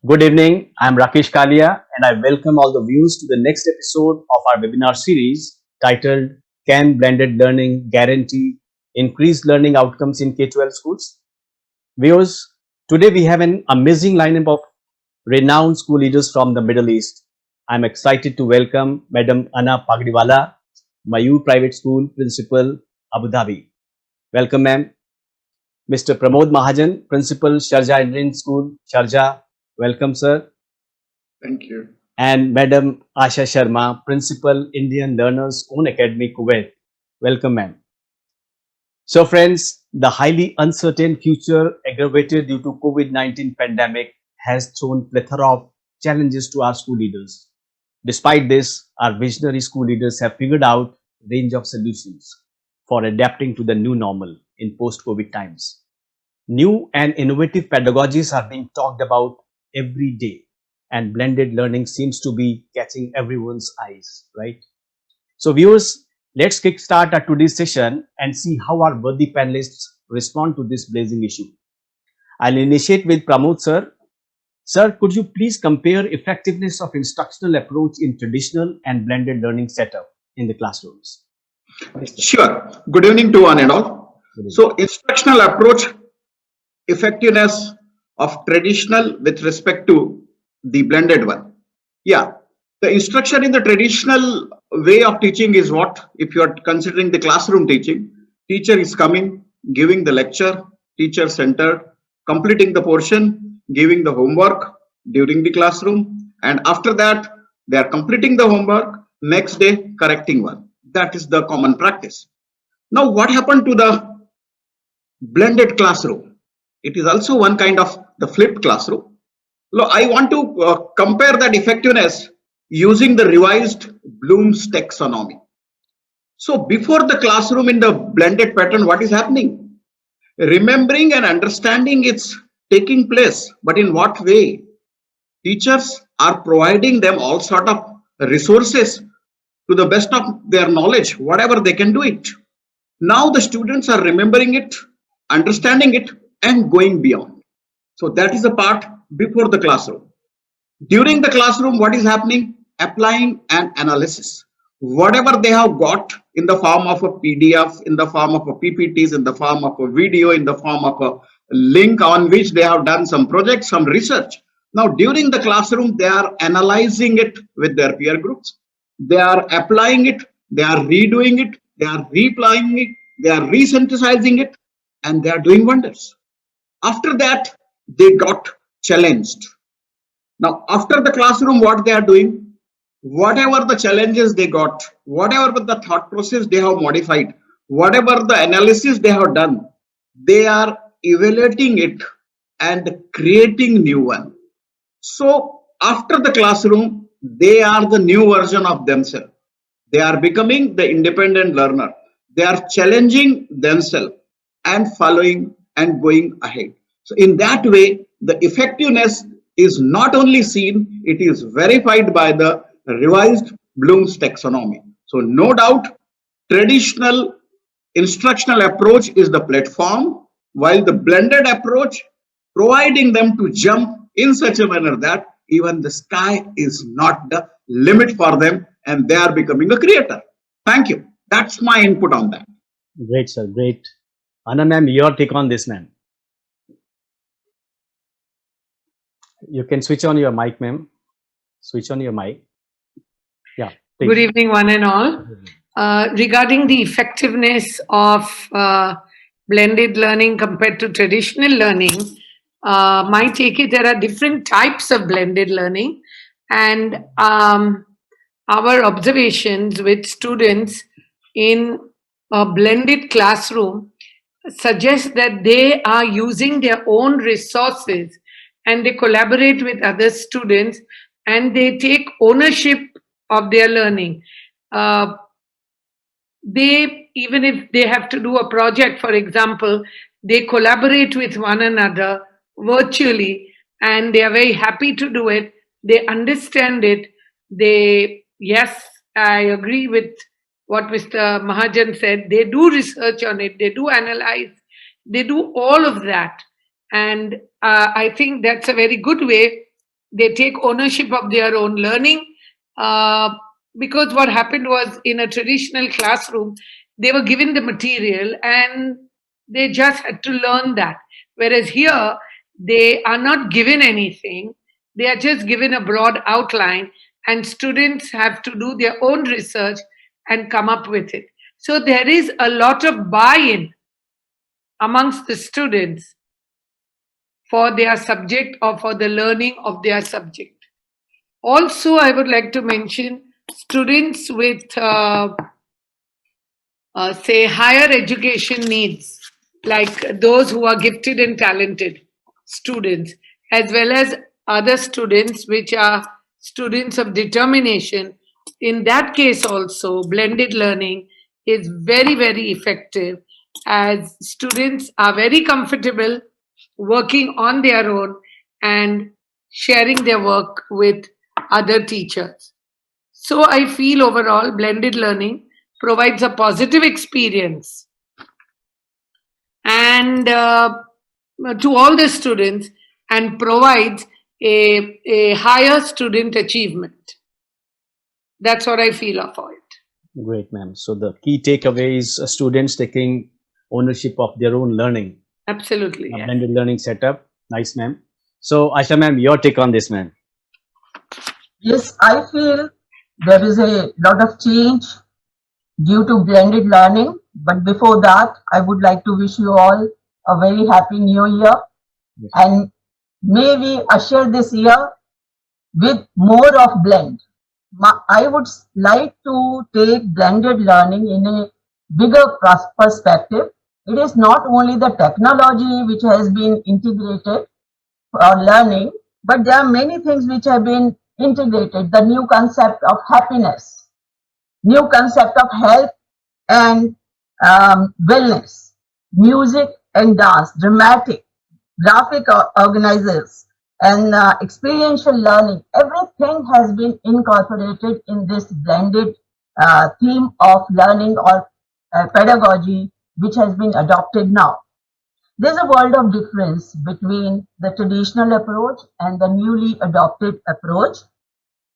Good evening. I'm Rakesh Kalia and I welcome all the viewers to the next episode of our webinar series titled Can Blended Learning Guarantee Increased Learning Outcomes in K-12 Schools? Viewers, today we have an amazing lineup of renowned school leaders from the Middle East. I'm excited to welcome Madam Anna Pagdiwala, Mayoor Private School Principal, Abu Dhabi. Welcome, ma'am. Mr. Pramod Mahajan, Principal, Sharjah Indian School, Sharjah. Welcome, sir. Thank you. And Madam Asha Sharma, Principal, Indian Learners Own Academy, Kuwait. Welcome, ma'am. So, friends, the highly uncertain future aggravated due to COVID-19 pandemic has thrown plethora of challenges to our school leaders. Despite this, our visionary school leaders have figured out range of solutions for adapting to the new normal in post-COVID times. New and innovative pedagogies are being talked about every day, and blended learning seems to be catching everyone's eyes, right? So, viewers, let's kickstart our today's session and see how our worthy panelists respond to this blazing issue. I'll initiate with Pramod, sir. Sir, could you please compare effectiveness of instructional approach in traditional and blended learning setup in the classrooms? Sure. Good evening to one and all. So, instructional approach, effectiveness of traditional with respect to the blended one. Yeah, the instruction in the traditional way of teaching is what? If you are considering the classroom teaching, teacher is coming, giving the lecture, teacher centered, completing the portion, giving the homework during the classroom, and after that, they are completing the homework, next day, correcting one. That is the common practice. Now, what happened to the blended classroom? It is also one kind of the flipped classroom. Now, I want to compare that effectiveness using the revised Bloom's taxonomy. So, before the classroom in the blended pattern, what is happening? Remembering and understanding it's taking place, but in what way? Teachers are providing them all sort of resources to the best of their knowledge, whatever they can do it. Now the students are remembering it, understanding it, and going beyond. So that is the part before the classroom. During the classroom, what is happening? Applying an analysis. Whatever they have got in the form of a PDF, in the form of a PPTs, in the form of a video, in the form of a link on which they have done some projects, some research. Now, during the classroom, they are analyzing it with their peer groups. They are applying it, they are redoing it, they are replying it, they are re-synthesizing it, and they are doing wonders. After that, they got challenged. Now, after the classroom, what they are doing, whatever the challenges they got, whatever the thought process they have modified, whatever the analysis they have done, they are evaluating it and creating new one. So after the classroom, they are the new version of themselves. They are becoming the independent learner. They are challenging themselves and following and going ahead. So in that way, the effectiveness is not only seen, it is verified by the revised Bloom's taxonomy. So no doubt, traditional instructional approach is the platform, while the blended approach providing them to jump in such a manner that even the sky is not the limit for them and they are becoming a creator. Thank you. That's my input on that. Great, sir. Great. Anna, ma'am, your take on this, ma'am. You can switch on your mic, ma'am. Switch on your mic. Yeah. Please. Good evening, one and all. Regarding the effectiveness of blended learning compared to traditional learning, my take is there are different types of blended learning, and our observations with students in a blended classroom suggest that they are using their own resources and they collaborate with other students and they take ownership of their learning. They, even if they have to do a project, for example, they collaborate with one another virtually and they are very happy to do it. They understand it. Yes, I agree with what Mr. Mahajan said. They do research on it. They do analyze. They do all of that. And I think that's a very good way they take ownership of their own learning. Uh, because what happened was, in a traditional classroom, they were given the material and they just had to learn that. Whereas here, they are not given anything, they are just given a broad outline, and students have to do their own research and come up with it. So there is a lot of buy in amongst the students for their subject or for the learning of their subject. Also, I would like to mention students with, say, higher education needs, like those who are gifted and talented students, as well as other students which are students of determination. In that case, also, blended learning is very, very effective, as students are very comfortable working on their own and sharing their work with other teachers. So I feel overall blended learning provides a positive experience and to all the students, and provides a higher student achievement. That's what I feel of it. Great, ma'am. So the key takeaway is students taking ownership of their own learning. Absolutely. A Yes. blended learning setup. Nice, ma'am. So Asha, ma'am, your take on this, ma'am. Yes, I feel there is a lot of change due to blended learning. But before that, I would like to wish you all a very happy new year. Yes. And may we usher this year with more of blend. I would like to take blended learning in a bigger perspective. It is not only the technology which has been integrated for learning, but there are many things which have been integrated. The new concept of happiness, new concept of health and wellness, music and dance, dramatic, graphic organizers, and experiential learning. Everything has been incorporated in this blended theme of learning or pedagogy, which has been adopted now. There's a world of difference between the traditional approach and the newly adopted approach.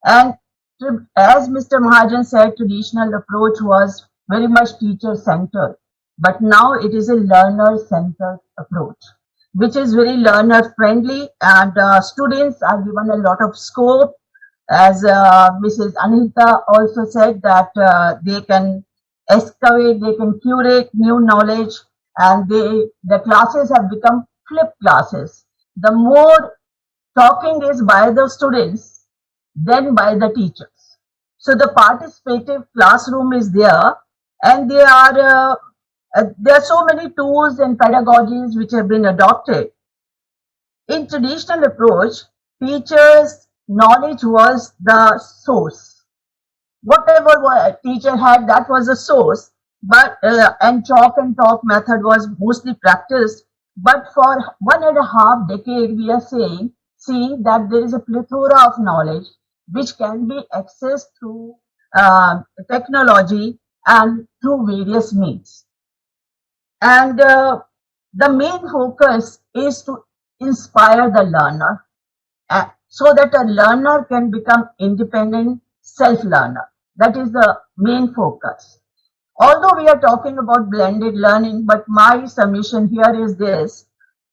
And as Mr. Mahajan said, traditional approach was very much teacher centered, but now it is a learner centered approach, which is very learner friendly, and students are given a lot of scope. As Mrs. Annahita also said, that they can excavate, they can curate new knowledge, and the classes have become flip classes. The more talking is by the students than by the teachers. So the participative classroom is there, and there are so many tools and pedagogies which have been adopted. In traditional approach, teachers' knowledge was the source. Whatever a teacher had, that was the source. But and chalk and talk method was mostly practiced. But for 1.5 decade, we are seeing that there is a plethora of knowledge which can be accessed through technology and through various means. And the main focus is to inspire the learner so that a learner can become independent self-learner. That is the main focus. Although we are talking about blended learning, but my submission here is this,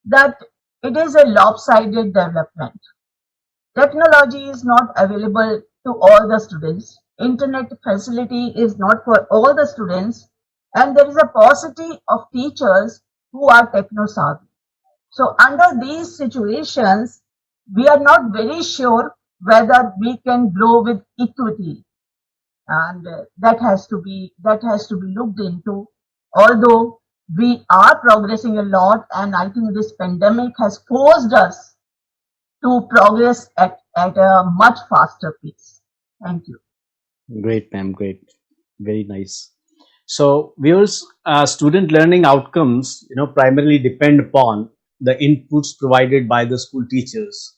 that it is a lopsided development. Technology is not available to all the students. Internet facility is not for all the students, and there is a paucity of teachers who are techno savvy. So under these situations, we are not very sure whether we can grow with equity, and that has to be looked into. Although we are progressing a lot, and I think this pandemic has forced us to progress at a much faster pace. Thank you. Great, ma'am. Great. Very nice. So, viewers, student learning outcomes, primarily depend upon the inputs provided by the school teachers.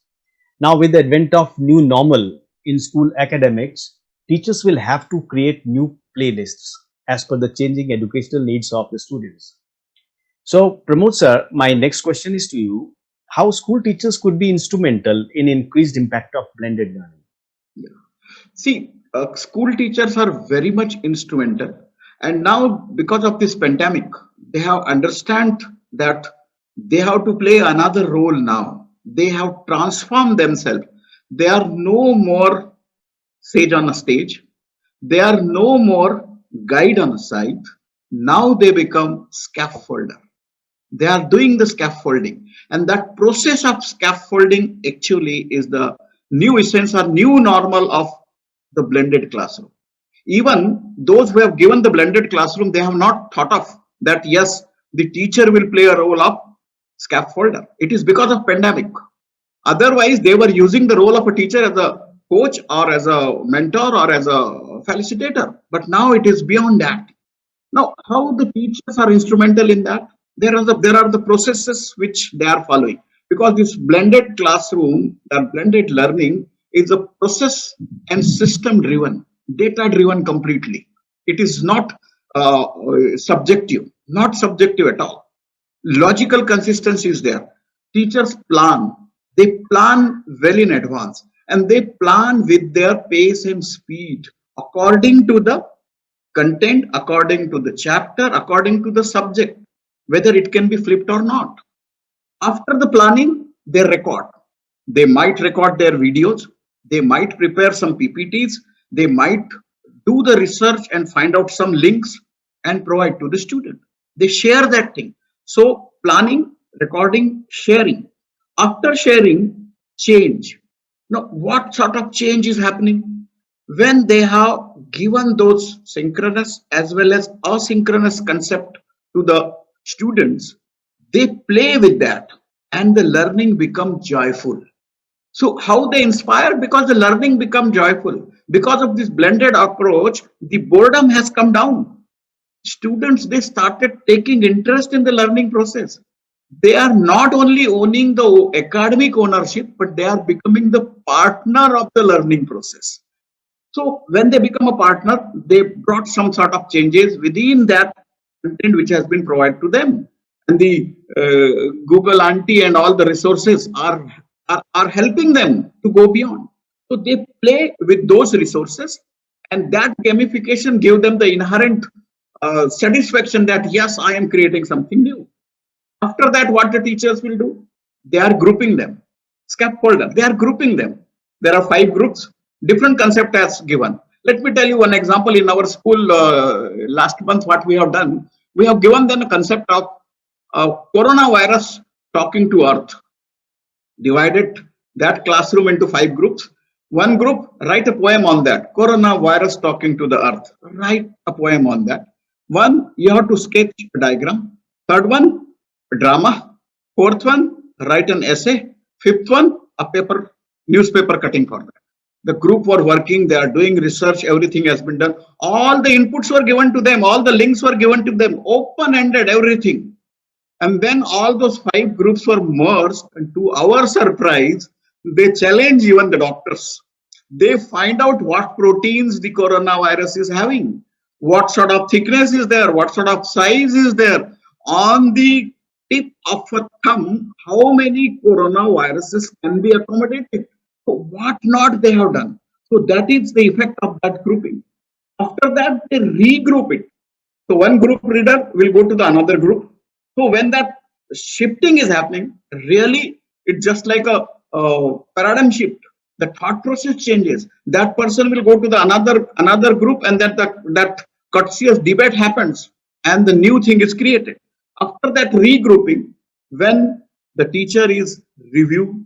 Now, with the advent of new normal in school academics, teachers will have to create new playlists as per the changing educational needs of the students. So, Pramod sir, my next question is to you. how school teachers could be instrumental in increased impact of blended learning. See, school teachers are very much instrumental, and now because of this pandemic, they have understand that they have to play another role now. They have transformed themselves. They are no more sage on a stage. They are no more guide on a side. Now they become scaffolder. They are doing the scaffolding, and that process of scaffolding actually is the new essence or new normal of the blended classroom. Even those who have given the blended classroom, they have not thought of that, yes, the teacher will play a role of scaffolder. It is because of pandemic. Otherwise, they were using the role of a teacher as a coach or as a mentor or as a facilitator. But now it is beyond that. Now, how the teachers are instrumental in that? There are the processes which they are following, because this blended classroom, that blended learning is a process and system driven, data driven completely. It is not subjective, not subjective at all. Logical consistency is there. Teachers plan, they plan well in advance, and they plan with their pace and speed according to the content, according to the chapter, according to the subject, whether it can be flipped or not. After the planning, they record. They might record their videos, they might prepare some PPTs, they might do the research and find out some links and provide to the student. They share that thing. So planning, recording, sharing. After sharing, change. Now, what sort of change is happening? When they have given those synchronous as well as asynchronous concept to the students, they play with that and the learning becomes joyful. So how they inspire? Because the learning become joyful. Because of this blended approach, the boredom has come down. Students, they started taking interest in the learning process. They are not only owning the academic ownership, but they are becoming the partner of the learning process. So when they become a partner, they brought some sort of changes within that content which has been provided to them. And the Google Auntie and all the resources are helping them to go beyond. So they play with those resources, and that gamification gave them the inherent satisfaction that, yes, I am creating something new. After that, what the teachers will do? They are grouping them. Scaffolder, they are grouping them. There are 5 groups, different concept as given. Let me tell you one example. In our school last month, what we have done, we have given them a concept of coronavirus talking to earth. Divided that classroom into 5 groups. One group, write a poem on that. Coronavirus talking to the earth. Write a poem on that. One, you have to sketch a diagram. Third one, a drama. Fourth one, write an essay. Fifth one, a newspaper cutting for that. The group were working, they are doing research, everything has been done. All the inputs were given to them, all the links were given to them, open-ended, everything. And then all those 5 groups were merged, and to our surprise, they challenge even the doctors. They find out what proteins the coronavirus is having, what sort of thickness is there, what sort of size is there. On the tip of a thumb, how many coronaviruses can be accommodated. So what not they have done. So that is the effect of that grouping. After that, they regroup it. So one group reader will go to the another group. So when that shifting is happening, really, it's just like a paradigm shift. The thought process changes. That person will go to the another group, and that courteous debate happens, and the new thing is created. After that regrouping, when the teacher is review,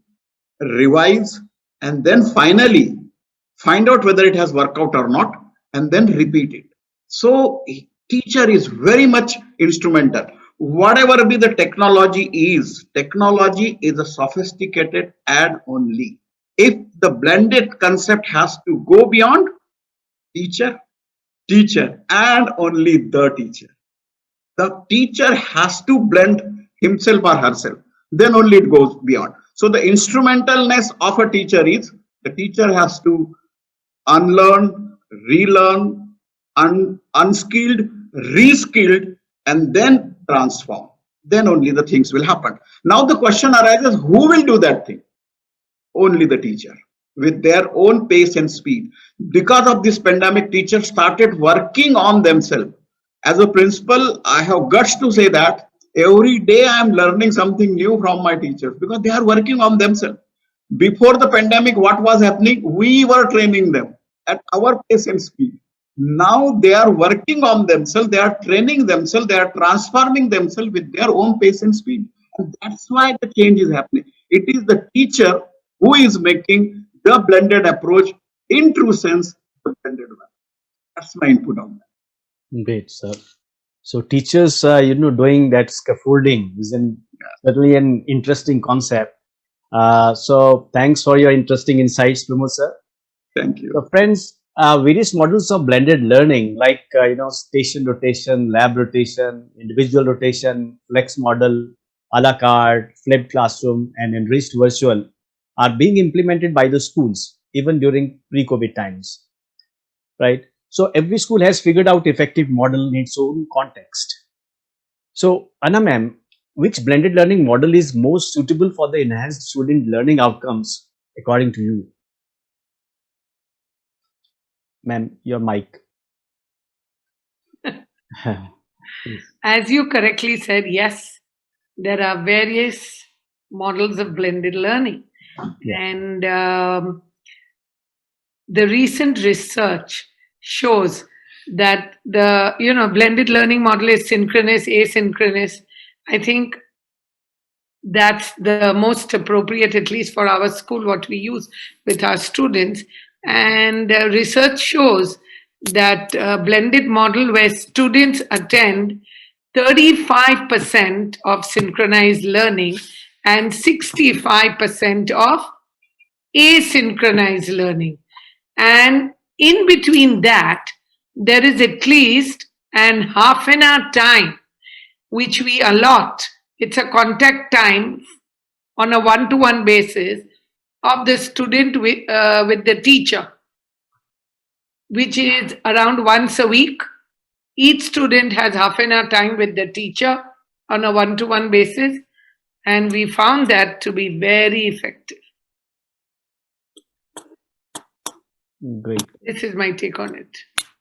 revise, and then finally find out whether it has worked out or not, and then repeat it. So teacher is very much instrumental. Whatever be the technology is a sophisticated add only. If the blended concept has to go beyond teacher, and only the teacher. The teacher has to blend himself or herself. Then only it goes beyond. So the instrumentalness of a teacher is the teacher has to unlearn, relearn, unskilled, reskilled, and then transform. then only the things will happen. Now the question arises, who will do that thing? Only the teacher, with their own pace and speed. Because of this pandemic, teachers started working on themselves. As a principal, I have guts to say that every day I am learning something new from my teachers because they are working on themselves. Before the pandemic, what was happening? We were training them at our pace and speed. Now they are working on themselves, they are training themselves, they are transforming themselves with their own pace and speed. And that's why the change is happening. It is the teacher who is making the blended approach in true sense, the blended one. That's my input on that. Great, sir. So teachers, doing that scaffolding is certainly an interesting concept. So thanks for your interesting insights, Pramod sir. Thank you. So friends, various models of blended learning like, station rotation, lab rotation, individual rotation, flex model, a la carte, flipped classroom, and enriched virtual are being implemented by the schools even during pre-COVID times, right? So every school has figured out effective model in its own context. So Anna ma'am, which blended learning model is most suitable for the enhanced student learning outcomes according to you? Ma'am, your mic. As you correctly said, yes, there are various models of blended learning. Yeah. And the recent research shows that the blended learning model is synchronous, asynchronous. I think that's the most appropriate, at least for our school, what we use with our students. And research shows that blended model where students attend 35% of synchronized learning and 65% of asynchronized learning. And in between that, there is at least an half an hour time which we allot. It's a contact time on a one-to-one basis of the student with the teacher, which is around once a week. Each student has half an hour time with the teacher on a one-to-one basis, and we found that to be very effective. Great. This is my take on it.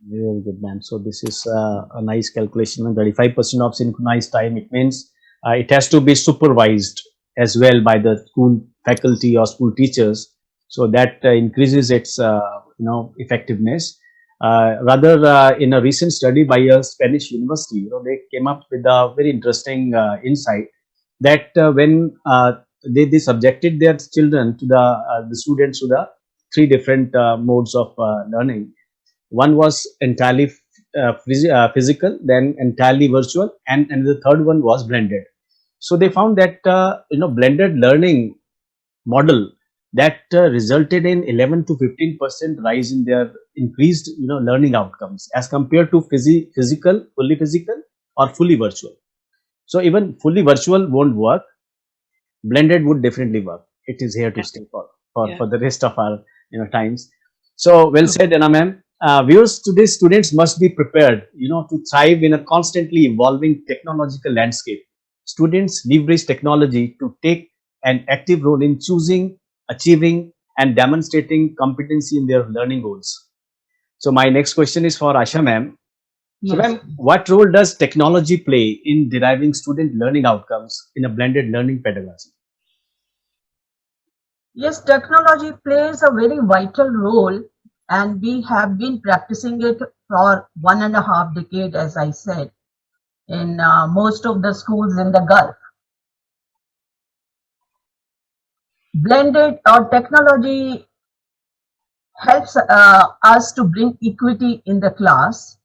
Very good, ma'am. So this is a nice calculation. 35% of synchronized time. It means it has to be supervised as well by the school faculty or school teachers. So that increases its effectiveness. Rather, in a recent study by a Spanish university, they came up with a very interesting insight that when they subjected their children to the students to the three different modes of learning. One was entirely physical, then entirely virtual, and the third one was blended. So they found that blended learning model that resulted in 11 to 15% rise in their increased learning outcomes as compared to physical, fully physical or fully virtual. So even fully virtual won't work. Blended would definitely work. It is here to stay for the rest of our times. So well said, Anna ma'am. Viewers, today's students must be prepared, to thrive in a constantly evolving technological landscape. Students leverage technology to take an active role in choosing, achieving, and demonstrating competency in their learning goals. So my next question is for Asha ma'am. So Yes. ma'am, what role does technology play in deriving student learning outcomes in a blended learning pedagogy? Yes, technology plays a very vital role, and we have been practicing it for 1.5 decades, as I said, in most of the schools in the Gulf. Blended or technology helps us to bring equity in the class.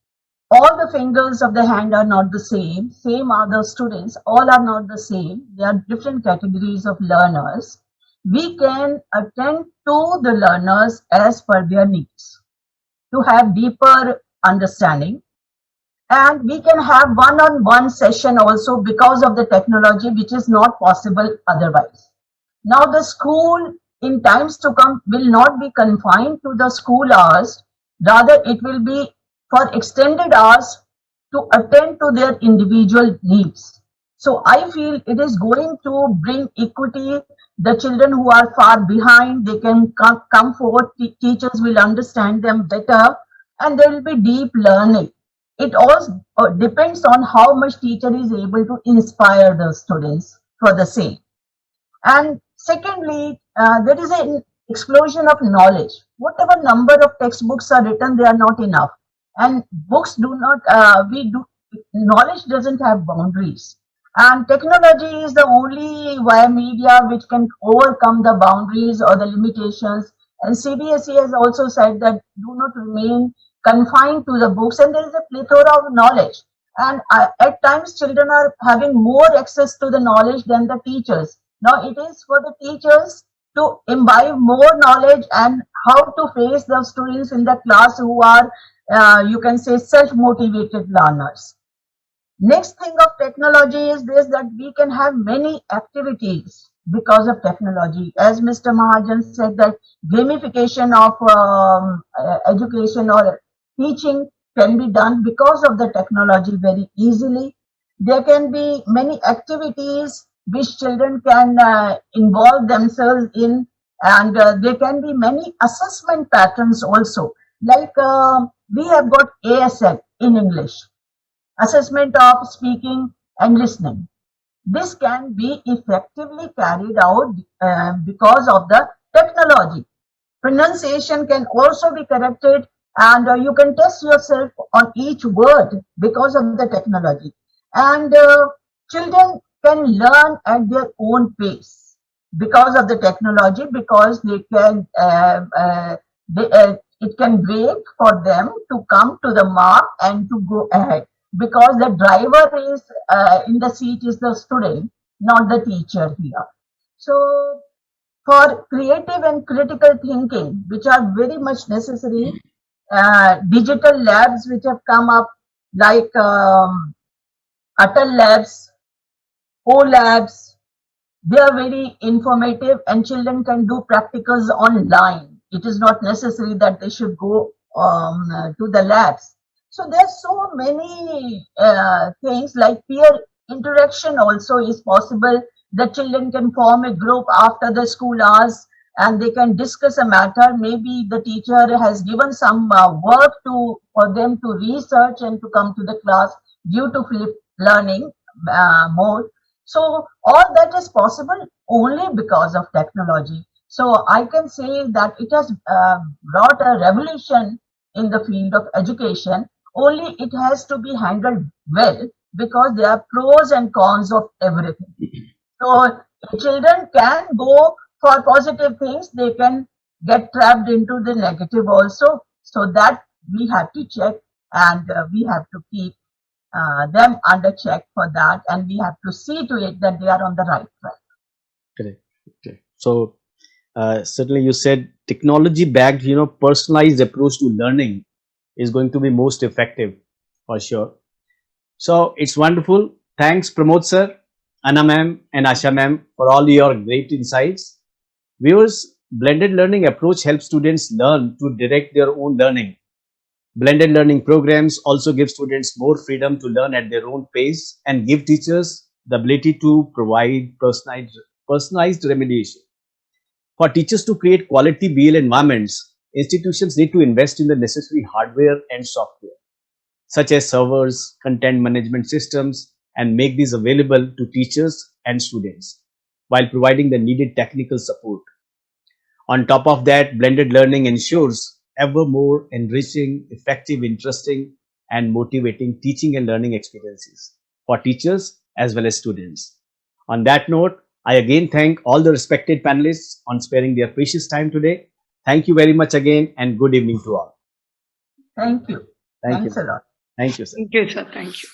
All the fingers of the hand are not the same. Same are the students. All are not the same. There are different categories of learners. We can attend to the learners as per their needs to have deeper understanding. And we can have one-on-one session also because of the technology, which is not possible otherwise. Now the school in times to come will not be confined to the school hours. Rather, it will be for extended hours to attend to their individual needs. So I feel it is going to bring equity. The children who are far behind, they can come forward. Teachers will understand them better, and there will be deep learning. It all depends on how much teacher is able to inspire the students for the same. And secondly, there is an explosion of knowledge. Whatever number of textbooks are written, they are not enough. And books do not, knowledge doesn't have boundaries. And technology is the only via media which can overcome the boundaries or the limitations. And CBSE has also said that do not remain confined to the books, and there is a plethora of knowledge. And at times, children are having more access to the knowledge than the teachers. Now, it is for the teachers to imbibe more knowledge and how to face the students in the class who are, you can say, self-motivated learners. Next thing of technology is this, that we can have many activities because of technology. As Mr. Mahajan said, that gamification of education or teaching can be done because of the technology very easily. There can be many activities which children can involve themselves in, and there can be many assessment patterns also. Like we have got ASL in English, assessment of speaking and listening. This can be effectively carried out because of the technology. Pronunciation can also be corrected, and you can test yourself on each word because of the technology. And children can learn at their own pace because of the technology, because they can it can wait for them to come to the mark and to go ahead, because the driver is in the seat is the student, not the teacher here. So for creative and critical thinking, which are very much necessary, digital labs which have come up, like Atal labs, O labs, they are very informative, and children can do practicals online. It is not necessary that they should go to the labs. So there's so many things, like peer interaction also is possible. The children can form a group after the school hours, and they can discuss a matter. Maybe the teacher has given some work for them to research and to come to the class due to flip learning mode. So all that is possible only because of technology. So I can say that it has brought a revolution in the field of education. Only it has to be handled well, because there are pros and cons of everything. So children can go for positive things, they can get trapped into the negative also. So that we have to check, and we have to keep them under check for that, and we have to see to it that they are on the right track. Correct. Okay. So certainly you said technology backed, personalized approach to learning is going to be most effective for sure. So it's wonderful. Thanks, Pramod sir, Anna ma'am, and Asha ma'am, for all your great insights. Viewers, blended learning approach helps students learn to direct their own learning. Blended learning programs also give students more freedom to learn at their own pace and give teachers the ability to provide personalized remediation. For teachers to create quality BL environments, institutions need to invest in the necessary hardware and software, such as servers, content management systems, and make these available to teachers and students while providing the needed technical support. On top of that, blended learning ensures ever more enriching, effective, interesting, and motivating teaching and learning experiences for teachers as well as students. On that note, I again thank all the respected panelists on sparing their precious time today. Thank you very much again, and good evening to all. Thank you. Thank Thanks you. a lot. Thank you, sir. Thank you, sir. Thank you.